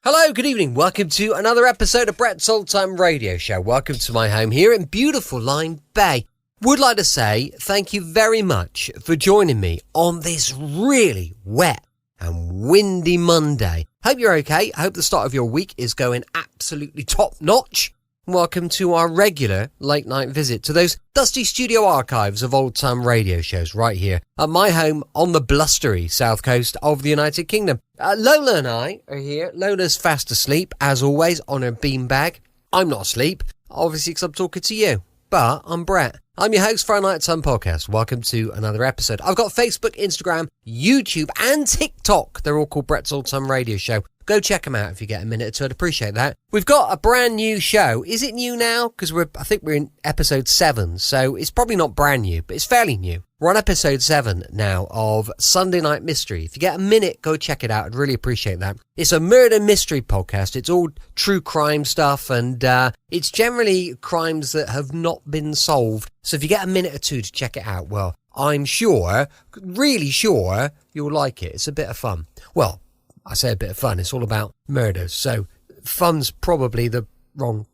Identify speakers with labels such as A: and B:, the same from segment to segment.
A: Hello, good evening. Welcome to another episode of Brett's Old Time Radio Show. Welcome to my home here in beautiful Lyme Bay. Would like to say thank you very much for joining me on this really wet and windy Monday. Hope you're okay. I hope the start of your week is going absolutely top notch. Welcome to our regular late night visit to those dusty studio archives of old time radio shows right here at my home on the blustery south coast of the United Kingdom. Lola and I are here. Lola's fast asleep, as always, on her beanbag. I'm not asleep, obviously, because I'm talking to you. But I'm Brett. I'm your host for our Nighttime podcast. Welcome to another episode. I've got Facebook, Instagram, YouTube, and TikTok. They're all called Brett's Old Time Radio Show. Go check them out if you get a minute or two. I'd appreciate that. We've got a brand new show. Is it new now? Because I think we're in episode 7, so it's probably not brand new, but it's fairly new. We're on episode 7 now of Sunday Night Mystery. If you get a minute, go check it out. I'd really appreciate that. It's a murder mystery podcast. It's all true crime stuff, and it's generally crimes that have not been solved. So if you get a minute or two to check it out, well, I'm sure, really sure, you'll like it. It's a bit of fun. Well, I say a bit of fun. It's all about murders. So fun's probably the wrong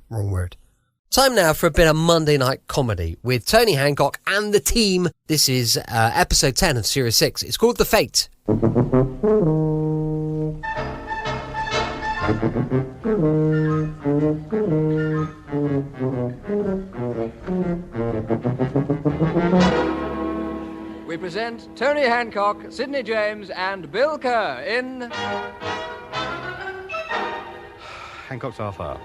A: word. Time now for a bit of Monday night comedy with Tony Hancock and the team. This is episode 10 of series 6. It's called The Fete.
B: We present Tony Hancock, Sidney James, and Bill Kerr in...
C: Hancock's Half-Hour.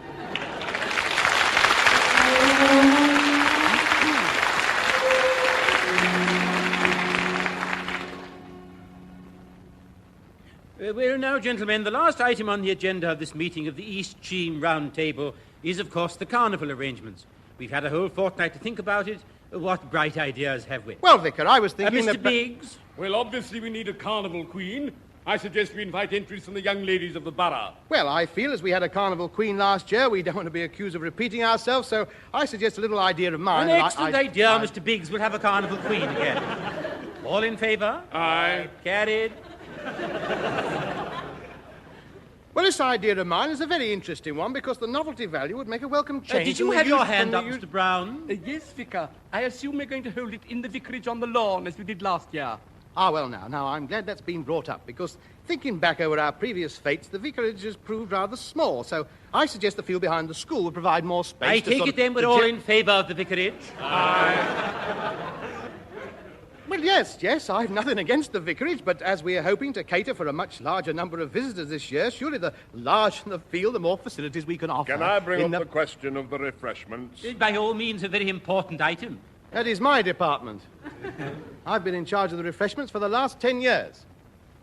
D: Well, now, gentlemen, the last item on the agenda of this meeting of the East Cheam Round Table is, of course, the carnival arrangements. We've had a whole fortnight to think about it. What bright ideas have we?
C: Well, Vicar, I was thinking
D: Mr. Biggs?
E: Well, obviously we need a carnival queen. I suggest we invite entries from the young ladies of the borough.
C: Well, I feel as we had a carnival queen last year, we don't want to be accused of repeating ourselves, so I suggest a little idea of mine.
D: An excellent idea, Mr. Biggs. We'll have a carnival queen again. All in favour?
E: Aye.
D: Carried.
C: Well, this idea of mine is a very interesting one because the novelty value would make a welcome change.
D: Did you have your hand up, Mr. Brown?
E: Yes, Vicar. I assume we're going to hold it in the vicarage on the lawn as we did last year.
C: Ah, well, now, I'm glad that's been brought up because thinking back over our previous fates, the vicarage has proved rather small, so I suggest the field behind the school would provide more space.
D: I take it then we're all in favour of the vicarage?
C: Well, yes, I've nothing against the vicarage, but as we are hoping to cater for a much larger number of visitors this year, surely the larger the field, the more facilities we can offer.
E: Can I bring up the question of the refreshments?
D: By all means, a very important item.
C: That is my department. I've been in charge of the refreshments for the last 10 years.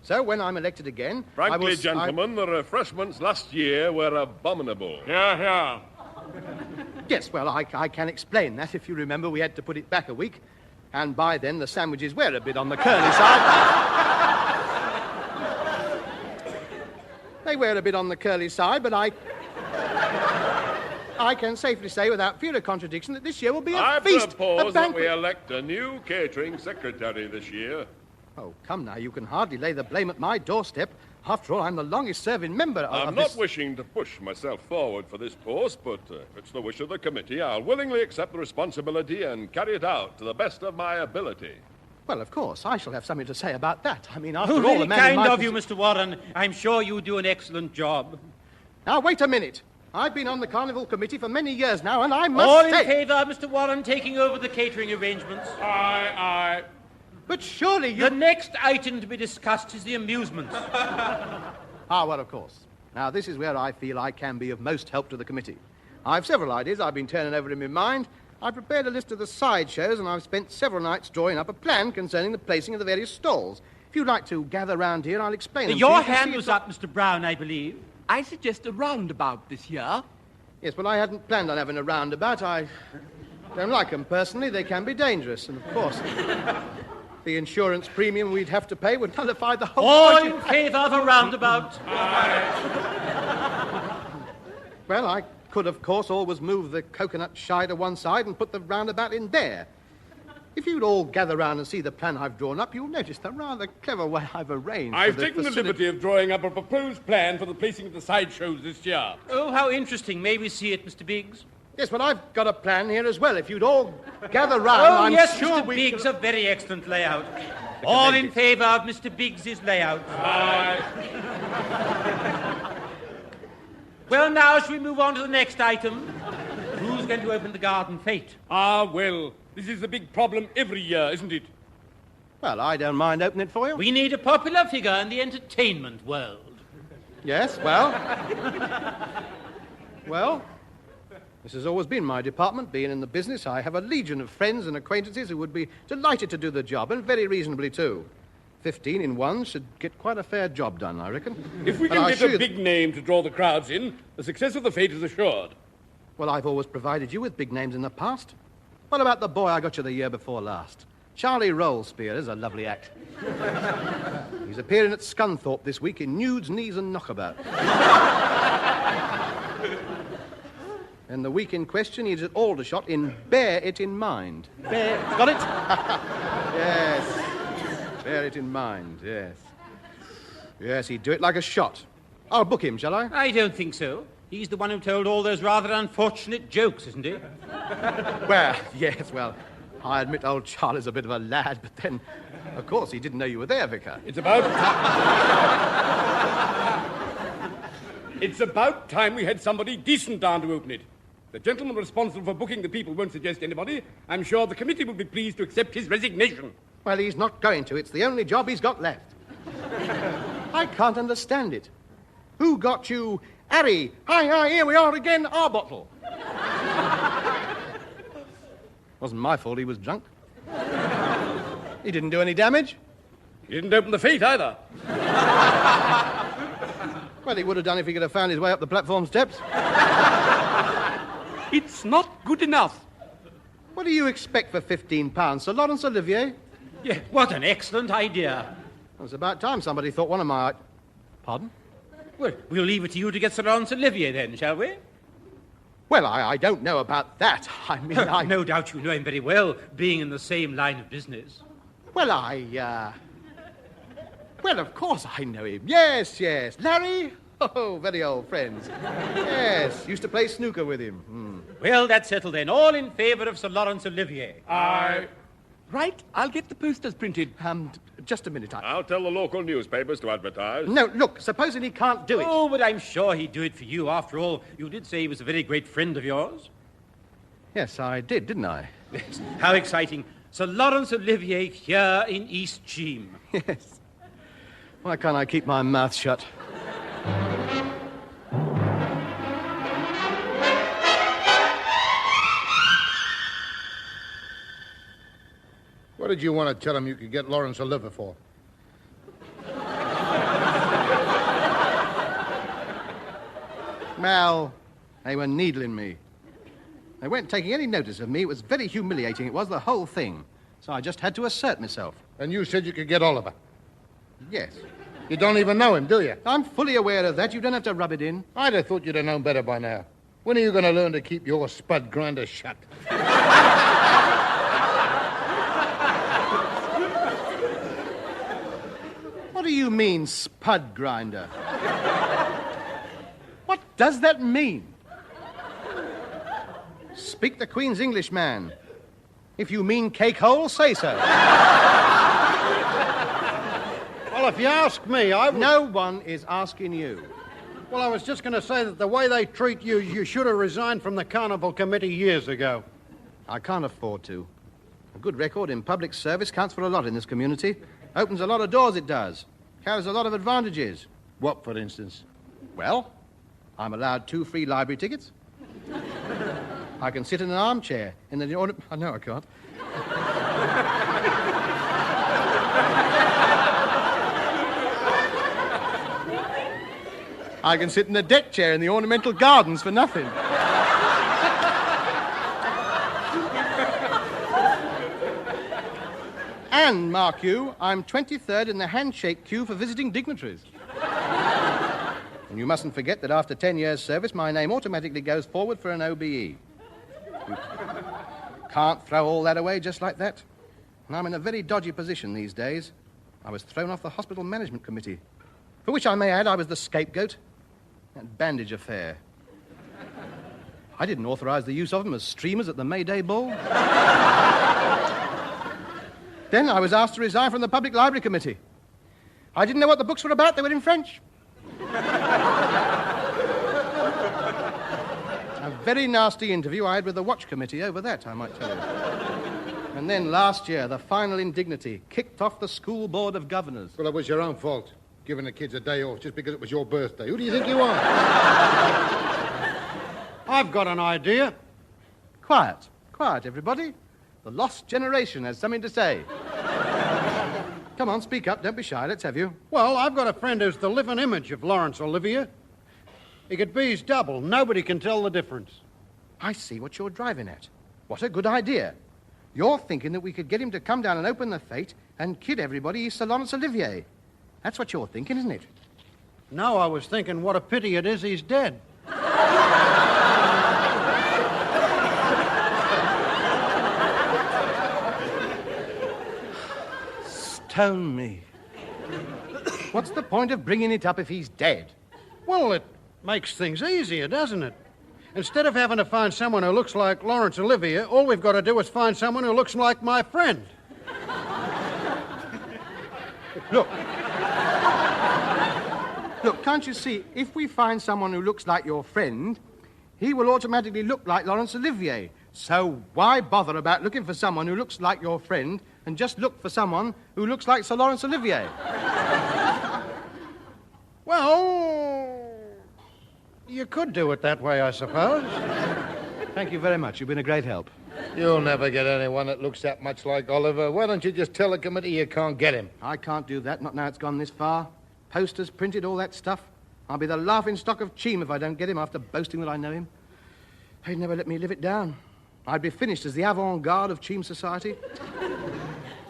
C: So when I'm elected again...
F: Frankly, gentlemen, the refreshments last year were abominable.
E: Yeah.
C: Yes, well, I can explain that. If you remember, we had to put it back a week. And by then, the sandwiches were a bit on the curly side. They were a bit on the curly side, but I can safely say, without fear of contradiction, that this year will be a feast.
F: I propose that we elect a new catering secretary this year.
C: Oh, come now, you can hardly lay the blame at my doorstep. After all, I'm the longest-serving member of
F: I'm not wishing to push myself forward for this post, but if it's the wish of the committee, I'll willingly accept the responsibility and carry it out to the best of my ability.
C: Well, of course, I shall have something to say about that. I mean, after
D: Oh,
C: all,
D: very
C: the man
D: kind of you, Mr. Warren. I'm sure you do an excellent job.
C: Now, wait a minute. I've been on the Carnival Committee for many years now, and I must
D: All
C: say...
D: in favour, Mr. Warren, taking over the catering arrangements?
E: Aye.
C: But surely you...
D: The next item to be discussed is the amusements.
C: Ah, well, of course. Now, this is where I feel I can be of most help to the committee. I've several ideas I've been turning over in my mind. I've prepared a list of the sideshows, and I've spent several nights drawing up a plan concerning the placing of the various stalls. If you'd like to gather round here, I'll explain them.
D: Your hand was up, Mr. Brown, I believe.
E: I suggest a roundabout this year.
C: Yes, well, I hadn't planned on having a roundabout. I don't like them personally. They can be dangerous, and of course... The insurance premium we'd have to pay would nullify the whole...
D: All in favour of a roundabout?
C: Well, I could, of course, always move the coconut shy to one side and put the roundabout in there. If you'd all gather round and see the plan I've drawn up, you'll notice the rather clever way I've arranged.
E: I've taken the liberty of drawing up a proposed plan for the placing of the sideshows this year.
D: Oh, how interesting. May we see it, Mr. Biggs?
C: Yes, but I've got a plan here as well. If you'd all gather round,
D: Oh,
C: I'm
D: yes,
C: sure
D: Mr.
C: we
D: Biggs,
C: can...
D: a very excellent layout. All in favour of Mr. Biggs's layout. Well, now, shall we move on to the next item? Who's going to open the garden fete?
E: Well, this is the big problem every year, isn't it?
C: Well, I don't mind opening it for you.
D: We need a popular figure in the entertainment world.
C: Yes, well... Well, this has always been my department. Being in the business, I have a legion of friends and acquaintances who would be delighted to do the job, and very reasonably, too. 15 in one should get quite a fair job done, I reckon.
E: If we can get a big name to draw the crowds in, the success of the fete is assured.
C: Well, I've always provided you with big names in the past. What about the boy I got you the year before last? Charlie Rollspear is a lovely act. He's appearing at Scunthorpe this week in nudes, knees and knockabout. And the week in question, he's at Aldershot in Bear It in Mind. Got it? Yes. Bear it in mind, yes. Yes, he'd do it like a shot. I'll book him, shall I?
D: I don't think so. He's the one who told all those rather unfortunate jokes, isn't he?
C: Well, yes, well, I admit old Charlie's a bit of a lad, but then, of course, he didn't know you were there, Vicar.
E: It's about time we had somebody decent down to open it. The gentleman responsible for booking the people won't suggest anybody. I'm sure the committee will be pleased to accept his resignation.
C: Well, he's not going to. It's the only job he's got left. I can't understand it. Who got you... Harry, hi, here we are again, our bottle. Wasn't my fault he was drunk. He didn't do any damage.
E: He didn't open the fete either.
C: Well, he would have done if he could have found his way up the platform steps.
E: It's not good enough.
C: What do you expect for £15, Sir Lawrence Olivier?
D: Yeah, what an excellent idea.
C: Well, it's about time somebody thought one of my... Pardon?
D: Well, we'll leave it to you to get Sir Lawrence Olivier then, shall we?
C: Well, I don't know about that. I mean,
D: No doubt you know him very well, being in the same line of business.
C: Well, Well, of course I know him. Yes. Larry? Oh, very old friends. Yes, used to play snooker with him.
D: Well, that's settled then. All in favour of Sir Lawrence Olivier.
E: Right, I'll get the posters printed.
C: Just a minute.
F: I'll tell the local newspapers to advertise.
C: No, look, supposing he can't do it.
D: Oh, but I'm sure he'd do it for you. After all, you did say he was a very great friend of yours.
C: Yes, I did, didn't I?
D: Yes. How exciting. Sir Lawrence Olivier here in East Cheam.
C: Yes. Why can't I keep my mouth shut?
G: What did you want to tell him you could get Lawrence a liver for?
C: Well, they were needling me. They weren't taking any notice of me. It was very humiliating. It was the whole thing. So I just had to assert myself.
G: And you said you could get Oliver.
C: Yes.
G: You don't even know him, do you?
C: I'm fully aware of that. You don't have to rub it in.
G: I'd have thought you'd have known better by now. When are you going to learn to keep your spud grinder shut?
C: What do you mean, spud grinder? What does that mean? Speak the Queen's English, man. If you mean cake hole, say so.
H: Well, if you ask me,
C: No one is asking you.
H: Well, I was just going to say that the way they treat you, you should have resigned from the Carnival Committee years ago.
C: I can't afford to. A good record in public service counts for a lot in this community. Opens a lot of doors, it does. Carries a lot of advantages.
G: What, for instance?
C: Well, I'm allowed 2 free library tickets. I can sit in an armchair in the... Oh, no, I can't. I can sit in a deck chair in the ornamental gardens for nothing. And, mark you, I'm 23rd in the handshake queue for visiting dignitaries. And you mustn't forget that after 10 years' service, my name automatically goes forward for an OBE. You can't throw all that away just like that. And I'm in a very dodgy position these days. I was thrown off the hospital management committee, for which I may add I was the scapegoat. That bandage affair. I didn't authorize the use of them as streamers at the May Day ball. Then I was asked to resign from the public library committee. I didn't know what the books were about. They were in French. A very nasty interview I had with the watch committee over that, I might tell you. And then last year, the final indignity, kicked off the school board of governors.
G: Well, it was your own fault, giving the kids a day off just because it was your birthday. Who do you think you are?
H: I've got an idea.
C: Quiet, everybody. The lost generation has something to say. Come on, speak up. Don't be shy. Let's have you.
H: Well, I've got a friend who's the living image of Laurence Olivier. He could be his double. Nobody can tell the difference.
C: I see what you're driving at. What a good idea. You're thinking that we could get him to come down and open the Fete and kid everybody he's Sir Laurence Olivier. That's what you're thinking, isn't it?
H: No, I was thinking what a pity it is he's dead.
C: Stone me. What's the point of bringing it up if he's dead?
H: Well, it makes things easier, doesn't it? Instead of having to find someone who looks like Laurence Olivier, all we've got to do is find someone who looks like my friend.
C: Look, can't you see, if we find someone who looks like your friend, he will automatically look like Laurence Olivier. So why bother about looking for someone who looks like your friend and just look for someone who looks like Sir Laurence Olivier?
H: Well, you could do it that way, I suppose.
C: Thank you very much. You've been a great help.
G: You'll never get anyone that looks that much like Oliver. Why don't you just tell the committee you can't get him?
C: I can't do that, not now it's gone this far. Posters, printed, all that stuff. I'll be the laughingstock of Cheam if I don't get him after boasting that I know him. They'd never let me live it down. I'd be finished as the avant-garde of Cheam society.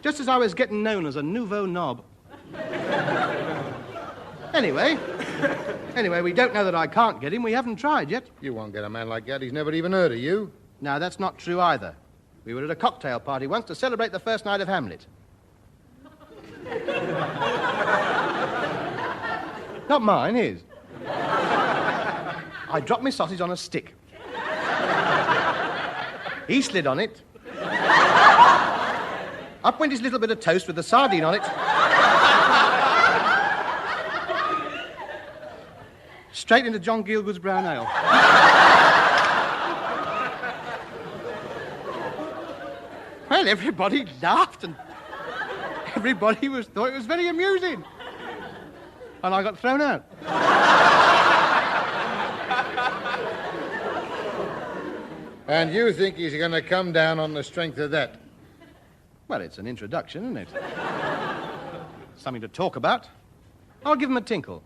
C: Just as I was getting known as a nouveau knob. Anyway, we don't know that I can't get him. We haven't tried yet.
G: You won't get a man like that. He's never even heard of you.
C: No, that's not true either. We were at a cocktail party once to celebrate the first night of Hamlet. Not mine, his. I dropped my sausage on a stick. He slid on it. Up went his little bit of toast with the sardine on it. Straight into John Gielgud's brown ale. Well, everybody laughed and everybody thought it was very amusing. And I got thrown out.
G: And you think he's going to come down on the strength of that?
C: Well, it's an introduction, isn't it? Something to talk about. I'll give him a tinkle.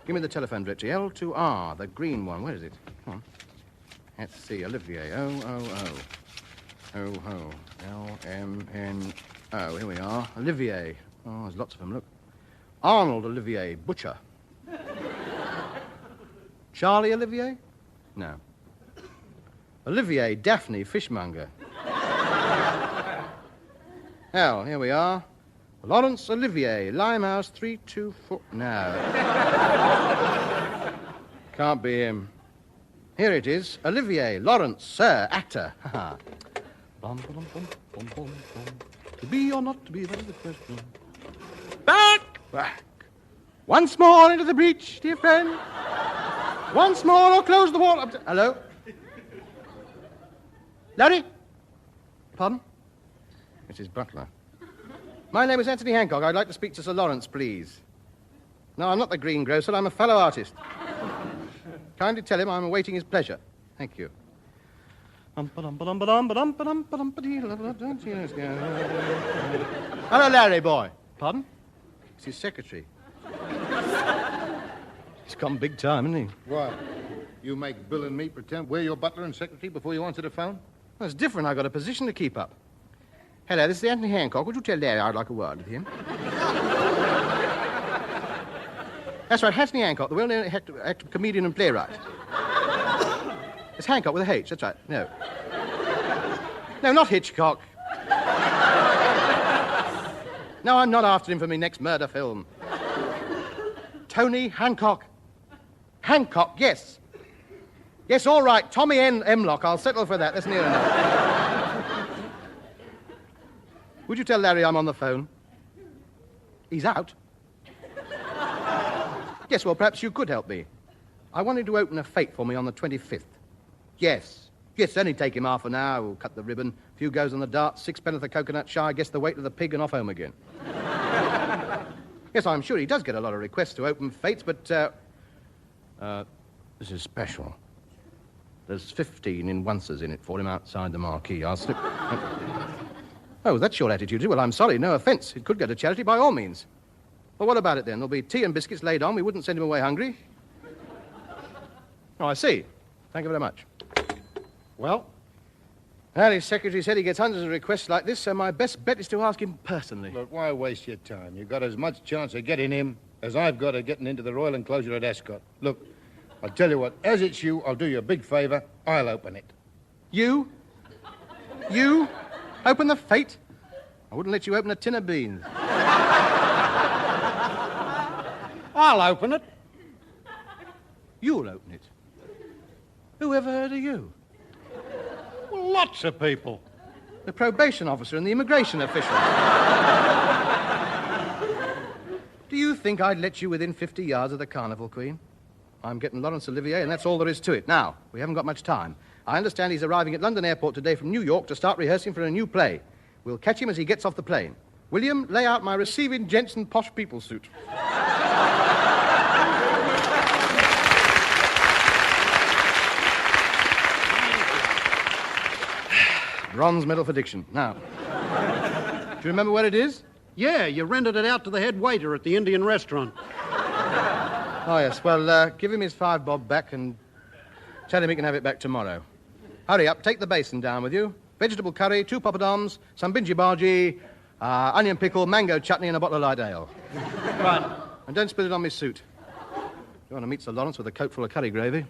C: Give me the telephone directory. L2R, the green one. Where is it? Come on. Let's see. Olivier. O-O-O. O-O. L-M-N-O. Here we are. Olivier. Oh, there's lots of them. Look. Arnold Olivier, butcher. Charlie Olivier? No. Olivier Daphne, fishmonger. Hell, here we are. Laurence Olivier, Limehouse 324... No. Can't be him. Here it is. Olivier, Lawrence, sir, actor. To be or not to be, that is the question. Back! Once more into the breach, dear friend. Once more or close the wall. Hello? Larry? Pardon? It's his butler. My name is Anthony Hancock. I'd like to speak to Sir Laurence, please. No, I'm not the greengrocer. I'm a fellow artist. Kindly tell him I'm awaiting his pleasure. Thank you. Hello, Larry, boy. Pardon? It's his secretary. He's gone big time, hasn't he?
G: Why? You make Bill and me pretend we're your butler and secretary before you answer the phone?
C: Well, it's different. I've got a position to keep up. Hello, this is Anthony Hancock. Would you tell Larry I'd like a word with him? That's right, Anthony Hancock, the well-known actor, comedian and playwright. It's Hancock with a H, that's right. No. No, not Hitchcock. No, I'm not after him for my next murder film. Tony Hancock. Hancock, yes. Yes, all right, Tommy Hemlock. I'll settle for that. That's near enough. Would you tell Larry I'm on the phone? He's out. Yes, well, perhaps you could help me. I wanted to open a Fete for me on the 25th. Yes, only take him half an hour. We'll cut the ribbon. A few goes on the darts, 6 pence a coconut shy, guess the weight of the pig, and off home again. Yes, I'm sure he does get a lot of requests to open Fetes, but, this is special. There's 15 in onces in it for him outside the marquee. I'll slip... Oh, that's your attitude. Well, I'm sorry, no offence. It could go to charity by all means. Well, what about it then? There'll be tea and biscuits laid on. We wouldn't send him away hungry. Oh, I see. Thank you very much. Well, his secretary said he gets hundreds of requests like this, so my best bet is to ask him personally.
G: Look, why waste your time? You've got as much chance of getting him as I've got of getting into the Royal Enclosure at Ascot. Look, I'll tell you what, as it's you, I'll do you a big favour. I'll open it.
C: You? You? Open the Fete? I wouldn't let you open a tin of beans.
H: I'll open it.
C: You'll open it. Who ever heard of you?
H: Well, lots of people.
C: The probation officer and the immigration official. Do you think I'd let you within 50 yards of the Carnival Queen? I'm getting Laurence Olivier, and that's all there is to it. Now, we haven't got much time. I understand he's arriving at London Airport today from New York to start rehearsing for a new play. We'll catch him as he gets off the plane. William, lay out my receiving Jensen posh people suit. Bronze medal for diction. Now, do you remember where it is?
H: Yeah, you rented it out to the head waiter at the Indian restaurant.
C: Oh, yes. Well, give him his 5 bob back and tell him he can have it back tomorrow. Hurry up. Take the basin down with you. Vegetable curry, 2 poppadoms, some bingy bargy, onion pickle, mango chutney, and a bottle of light ale.
H: Right.
C: And don't spill it on my suit. You want to meet Sir Lawrence with a coat full of curry gravy?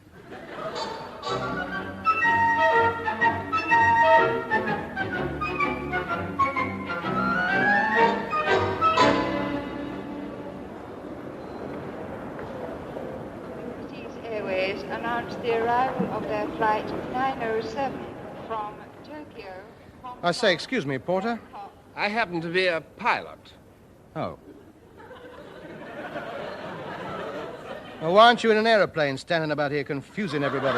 I: Announced the arrival of their flight 907 from Tokyo.
C: I say, excuse me, Porter.
J: I happen to be a pilot.
C: Oh. Well, why aren't you in an aeroplane standing about here confusing everybody?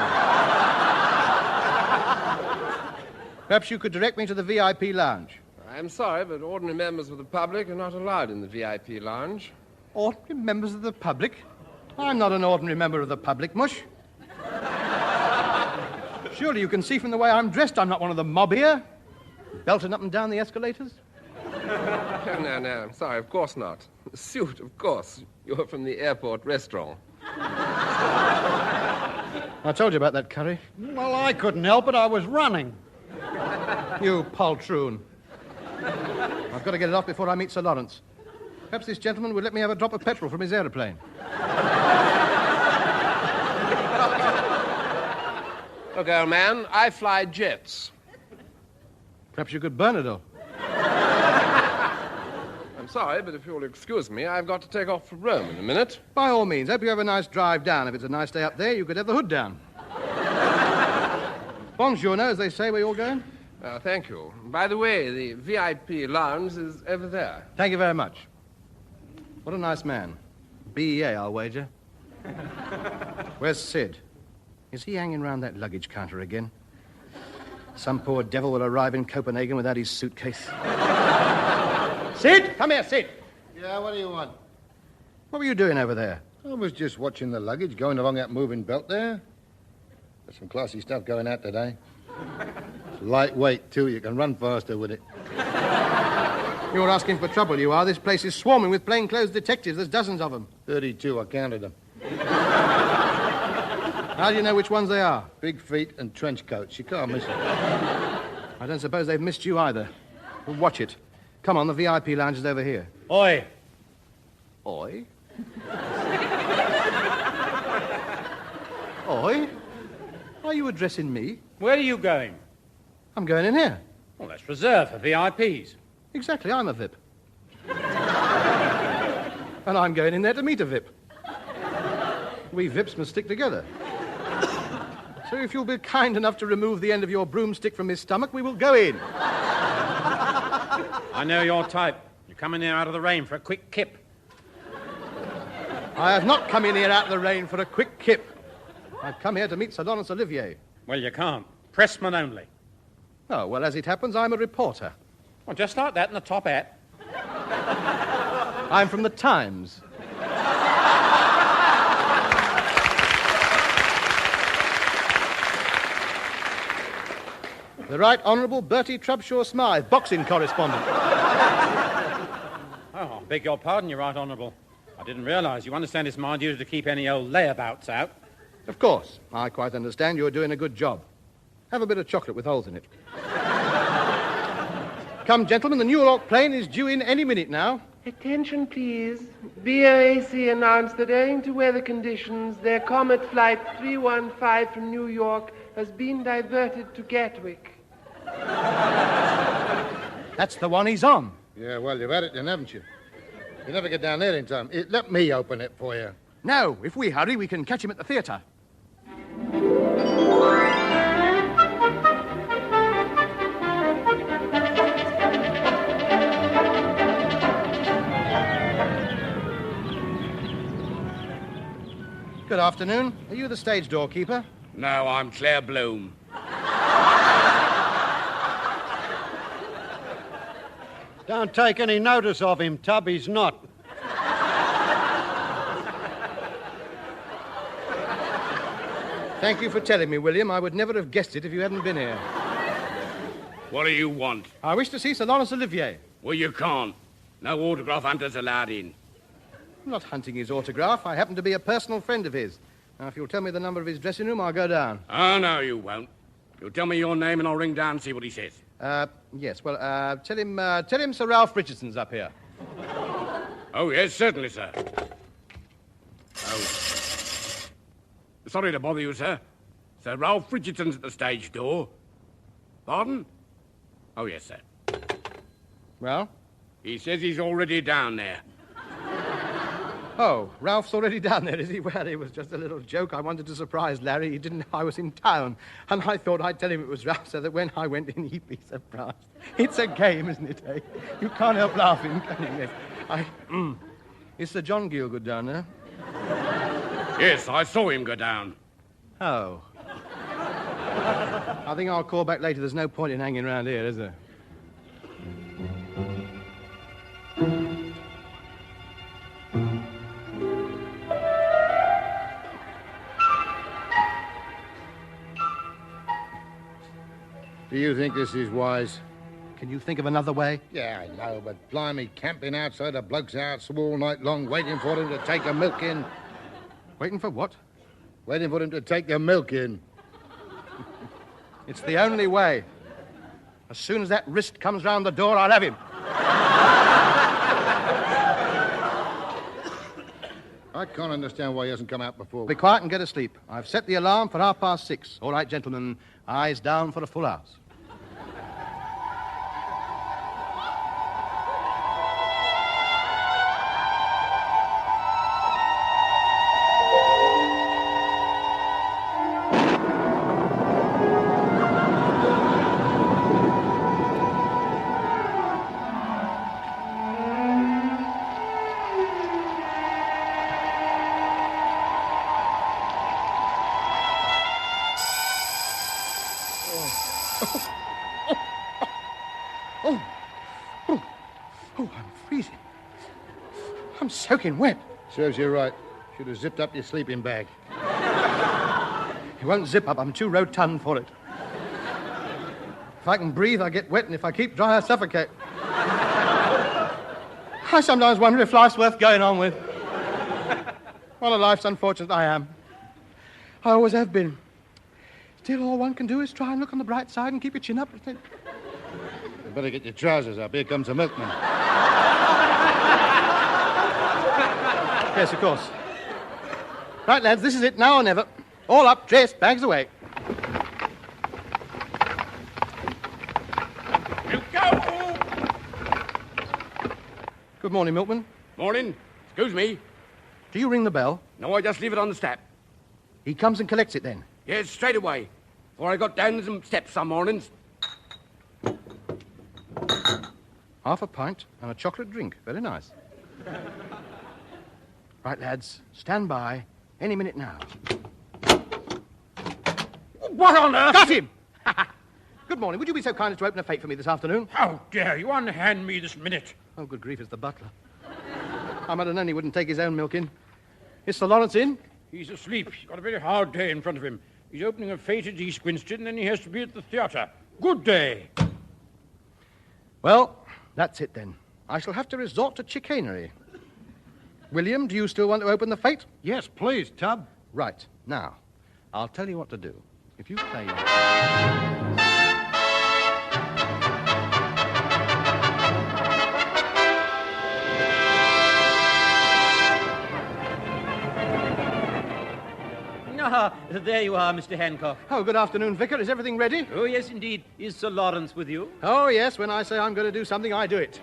C: Perhaps you could direct me to the VIP lounge.
J: I'm sorry, but ordinary members of the public are not allowed in the VIP lounge.
C: Ordinary members of the public? I'm not an ordinary member of the public, Mush. Surely you can see from the way I'm dressed I'm not one of the mob here. Belting up and down the escalators.
J: No, I'm sorry, of course not. The suit, of course. You're from the airport restaurant.
C: I told you about that curry.
H: Well, I couldn't help it. I was running.
C: You poltroon. I've got to get it off before I meet Sir Lawrence. Perhaps this gentleman would let me have a drop of petrol from his aeroplane.
J: Look, old man, I fly jets.
C: Perhaps you could burn it all.
J: I'm sorry, but if you'll excuse me, I've got to take off for Rome in a minute.
C: By all means. Hope you have a nice drive down. If it's a nice day up there, you could have the hood down. Bonjour, as they say, where you're going?
J: Thank you. By the way, the VIP lounge is over there.
C: Thank you very much. What a nice man. BEA, I'll wager. Where's Sid? Is he hanging around that luggage counter again? Some poor devil will arrive in Copenhagen without his suitcase. Sid! Come here, Sid!
G: Yeah, what do you want?
C: What were you doing over there?
G: I was just watching the luggage going along that moving belt there. There's some classy stuff going out today. It's lightweight, too. You can run faster with it.
C: You're asking for trouble, you are. This place is swarming with plainclothes detectives. There's dozens of them.
G: 32, I counted them.
C: How do you know which ones they are?
G: Big feet and trench coats. You can't miss them.
C: I don't suppose they've missed you either. Well, watch it. Come on, the VIP lounge is over here.
H: Oi.
C: Oi? Oi? Are you addressing me?
D: Where are you going?
C: I'm going in here.
D: Well, that's reserved for VIPs.
C: Exactly, I'm a VIP. And I'm going in there to meet a Vip. We Vips must stick together. So if you'll be kind enough to remove the end of your broomstick from his stomach, we will go in.
D: I know your type. You come in here out of the rain for a quick kip.
C: I have not come in here out of the rain for a quick kip. I've come here to meet Sir Lawrence Olivier.
D: Well, you can't. Pressman only.
C: Oh, well, as it happens, I'm a reporter.
D: Well, just like that in a top hat.
C: I'm from the Times. The Right Honourable Bertie Trubshaw Smythe, boxing correspondent.
D: Oh, I beg your pardon, Your Right Honourable. I didn't realise. You understand it's my duty to keep any old layabouts out.
C: Of course. I quite understand you're doing a good job. Have a bit of chocolate with holes in it. Come, gentlemen, the New York plane is due in any minute now.
K: Attention, please. BOAC announced that owing to weather conditions, their Comet Flight 315 from New York has been diverted to Gatwick.
C: That's the one he's on.
G: Yeah, well, you've had it then, haven't you? You never get down there in time. Let me open it for you.
C: No, if we hurry, we can catch him at the theatre. Good afternoon. Are you the stage doorkeeper?
E: No, I'm Claire Bloom.
H: Don't take any notice of him, Tub. He's not.
C: Thank you for telling me, William. I would never have guessed it if you hadn't been here.
E: What do you want?
C: I wish to see Sir Lawrence Olivier.
E: Well, you can't. No autograph hunters allowed in.
C: I'm not hunting his autograph. I happen to be a personal friend of his. Now, if you'll tell me the number of his dressing room, I'll go down.
E: Oh, no, you won't. You'll tell me your name and I'll ring down and see what he says.
C: Yes, well, tell him Sir Ralph Richardson's up here.
E: Oh, yes, certainly, sir. Oh. Sorry to bother you, sir. Sir Ralph Richardson's at the stage door. Pardon? Oh, yes, sir.
C: Well?
E: He says he's already down there.
C: Oh, Ralph's already down there, is he? Well, it was just a little joke. I wanted to surprise Larry. He didn't know I was in town. And I thought I'd tell him it was Ralph so that when I went in, he'd be surprised. It's a game, isn't it, eh? You can't help laughing, can you? Yes. Is Sir John Gielgud down there?
E: Yes, I saw him go down.
C: Oh. I think I'll call back later. There's no point in hanging around here, is there?
G: Do you think this is wise?
C: Can you think of another way?
G: Yeah, I know, but blimey, camping outside a bloke's house all night long, waiting for him to take the milk in.
C: Waiting for what?
G: Waiting for him to take the milk in.
C: It's the only way. As soon as that wrist comes round the door, I'll have him.
G: I can't understand why he hasn't come out before.
C: Be quiet and get asleep. I've set the alarm for 6:30. All right, gentlemen, eyes down for a full house. I'm soaking wet.
G: Serves you right. Should have zipped up your sleeping bag.
C: It won't zip up. I'm too rotund for it. If I can breathe, I get wet, and if I keep dry, I suffocate. I sometimes wonder if life's worth going on with. What a life's unfortunate I am. I always have been. Still, all one can do is try and look on the bright side and keep your chin up.
G: You better get your trousers up. Here comes the milkman.
C: Yes, of course. Right, lads, this is it, now or never. All up, dressed, bags away.
E: You go!
C: Good morning, Milkman.
E: Morning. Excuse me.
C: Do you ring the bell?
E: No, I just leave it on the step.
C: He comes and collects it then?
E: Yes, straight away. Before I got down some steps some mornings.
C: Half a pint and a chocolate drink. Very nice. Right, lads. Stand by. Any minute now.
D: What on earth?
C: Got him! Good morning. Would you be so kind as to open a Fete for me this afternoon?
D: How dare you unhand me this minute?
C: Oh, good grief, it's the butler. I might have known he wouldn't take his own milk in. Is Sir Lawrence in?
D: He's asleep. He's got a very hard day in front of him. He's opening a Fete at East Grinstead, and then he has to be at the theatre. Good day.
C: Well, that's it then. I shall have to resort to chicanery. William, do you still want to open the Fete?
H: Yes, please, Tub.
C: Right. Now, I'll tell you what to do. If you play...
D: Ah, there you are, Mr. Hancock.
C: Oh, good afternoon, Vicar. Is everything ready?
D: Oh, yes, indeed. Is Sir Lawrence with you?
C: Oh, yes. When I say I'm going to do something, I do it.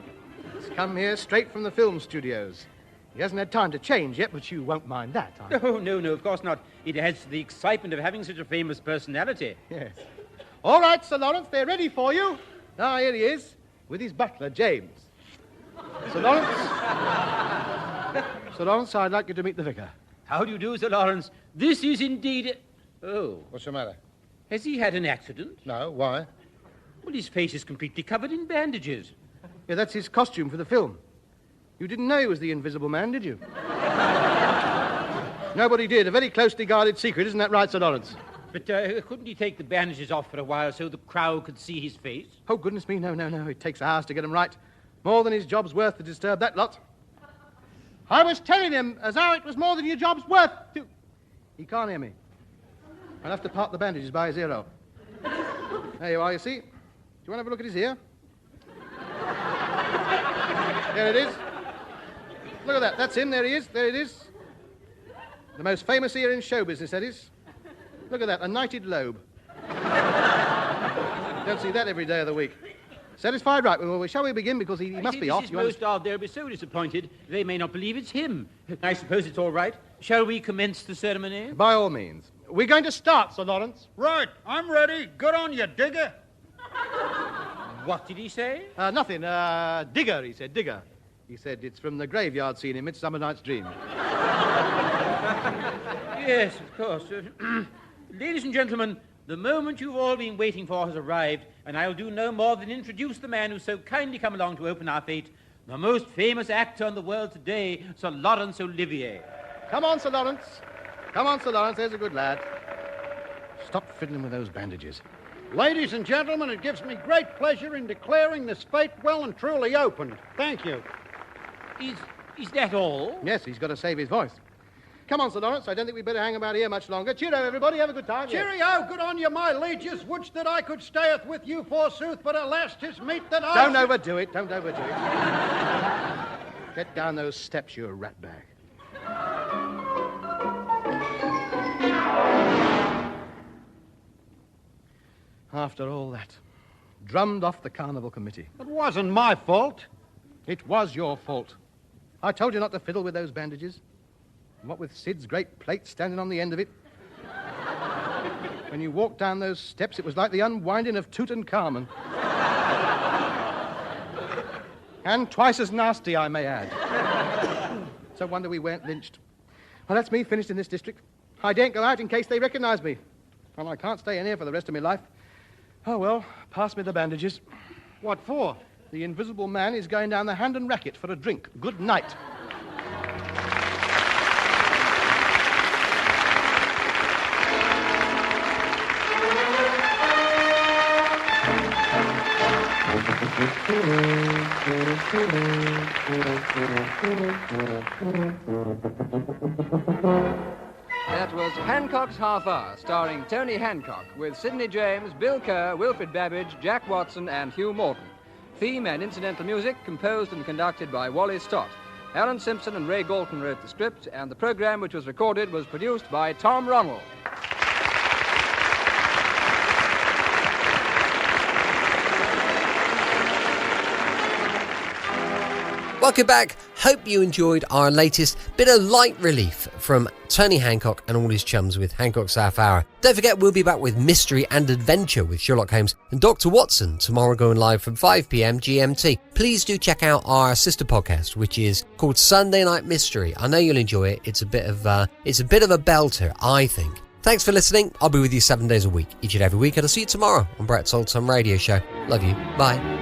C: He's come here straight from the film studios. He hasn't had time to change yet, but you won't mind that.
D: Oh, no, of course not. It adds to the excitement of having such a famous personality.
C: Yes. All right, Sir Lawrence, they're ready for you. Ah, here he is, with his butler, James. Sir Lawrence? Sir Lawrence, I'd like you to meet the vicar.
D: How do you do, Sir Lawrence? This is indeed... Oh.
G: What's the matter?
D: Has he had an accident?
G: No, why?
D: Well, his face is completely covered in bandages.
C: Yeah, that's his costume for the film. You didn't know he was the Invisible Man, did you? Nobody did. A very closely guarded secret, isn't that right, Sir Lawrence?
D: But couldn't he take the bandages off for a while so the crowd could see his face?
C: Oh, goodness me, no. It takes hours to get them right. More than his job's worth to disturb that lot. I was telling him as how it was more than your job's worth to... He can't hear me. I'll have to part the bandages by his ear roll. There you are, you see. Do you want to have a look at his ear? There it is. Look at that. That's him. There he is. There it is. The most famous ear in show business, that is. Look at that. A knighted lobe. Don't see that every day of the week. Satisfied? Right. Well, shall we begin? Because he must be off.
D: Most odd. They'll be so disappointed they may not believe it's him. I suppose it's all right. Shall we commence the ceremony?
C: By all means. We're going to start, Sir Lawrence.
H: Right, I'm ready. Good on you, digger.
D: What did he say?
C: Nothing. Digger, he said. Digger. He said it's from the graveyard scene in Midsummer Night's Dream.
D: Yes, of course. Ladies and gentlemen, the moment you've all been waiting for has arrived, and I'll do no more than introduce the man who's so kindly come along to open our Fete, the most famous actor in the world today, Sir Laurence Olivier.
C: Come on, Sir Lawrence. Come on, Sir Lawrence. There's a good lad. Stop fiddling with those bandages.
H: Ladies and gentlemen, it gives me great pleasure in declaring this Fete well and truly opened. Thank you.
D: Is that all?
C: Yes, he's got to save his voice. Come on, Sir Lawrence. I don't think we'd better hang about here much longer. Cheerio, everybody. Have a good time.
H: Cheerio. Good on you, my lieges. Would that I could stayeth with you, forsooth, but alas, 'tis meet that I...
C: Don't overdo it. Don't overdo it. Get down those steps, you ratbag. After all that, drummed off the carnival committee.
H: It wasn't my fault.
C: It was your fault. I told you not to fiddle with those bandages. And what with Sid's great plate standing on the end of it. When you walked down those steps, it was like the unwinding of Tutankhamun. And twice as nasty, I may add. It's a wonder we weren't lynched. Well, that's me finished in this district. I daren't go out in case they recognize me. And I can't stay in here for the rest of my life. Oh, well, pass me the bandages.
H: What for?
C: The Invisible Man is going down the Hand and Racket for a drink. Good night.
B: That was Hancock's Half Hour, starring Tony Hancock, with Sidney James, Bill Kerr, Wilfred Babbage, Jack Watson, and Hugh Morton. Theme and incidental music composed and conducted by Wally Stott. Alan Simpson and Ray Galton wrote the script, and the program which was recorded was produced by Tom Ronald.
A: Welcome back. Hope you enjoyed our latest bit of light relief from Tony Hancock and all his chums with Hancock's Half Hour. Don't forget, we'll be back with mystery and adventure with Sherlock Holmes and Dr. Watson tomorrow, going live from 5 p.m. GMT. Please do check out our sister podcast, which is called Sunday Night Mystery. I know you'll enjoy it. It's a bit of a belter, I think. Thanks for listening. I'll be with you 7 days a week, each and every week, and I'll see you tomorrow on Brett's Old Time Radio Show. Love you. Bye.